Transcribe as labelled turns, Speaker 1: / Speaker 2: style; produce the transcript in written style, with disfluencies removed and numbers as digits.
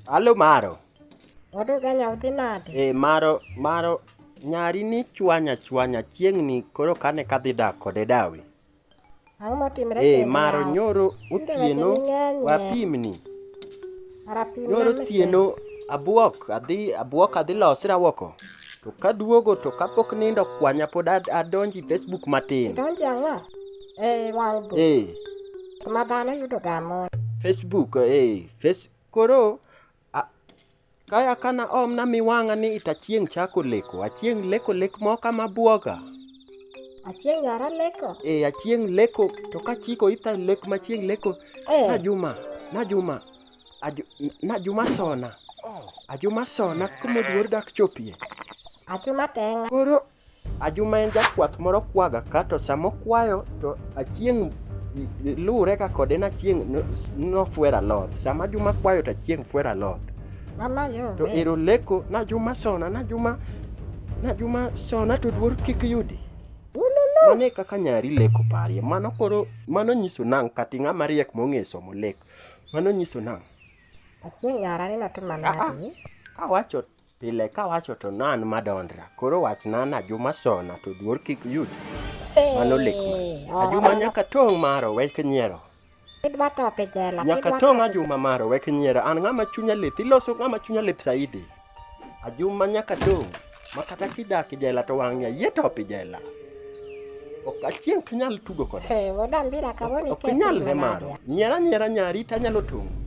Speaker 1: Alo Maro.
Speaker 2: Wadu ganya utinade.
Speaker 1: Maro nyari ni chwanya Achieng ni koro kane kadhi dak kode dawe.
Speaker 2: Ang'o motimre?
Speaker 1: Maro nyoro otieno wapimni. Nyoro otieno abuok adhi losi rawoko. To kaduogo to kapok nindo kwanya pod adonji Facebook matin.
Speaker 2: Idonji ang'o? Wang'o. Madhano yudo gamo.
Speaker 1: Facebook koro kaya kana omna miwang'a ni Achieng chako leko. Achieng leko moka mabuoga.
Speaker 2: Achieng yara leko?
Speaker 1: Achieng leko to kachiko ita lek machieng leko. Najuma sona. Ajuma sona kumoduor dak chopie.
Speaker 2: Ajuma tenga.
Speaker 1: Koro Ajuma en jakwath moro kwaga kato samo kwayo to Achieng lure ka kode na Achieng no fuera lot. Sama Ajuma kwayo to Achieng fuera lot.
Speaker 2: Mama yo.
Speaker 1: To ero leko najuma sona to duor kik yudi. Mane kaka nyari leko parie. Mano nyiso nang kati ng'ama riek mong'e somo leko. Mano nyiso nang.
Speaker 2: Achieng yara ni natuma nadi.
Speaker 1: Kawacho pile kawacho to nan madondra. Koro wachna Najuma sona to duor kik yudi. Mano leko. Ajuma nyaka tong' Maro wek nyiero.
Speaker 2: Idwa tope jela.
Speaker 1: Nyaka tong' Ajuma Maro wek nyiero. An ng'ama chunya lith. Iloso ng'ama chunya lith saidi. Ajuma nyaka tong'. Makata kidaki jela to wang'ya yie topi jela. Ok Achieng kinyal tugo kode.
Speaker 2: Wodambira kawoni
Speaker 1: ok nyal ne Maro. Nyiera nyari tanyalo tong'.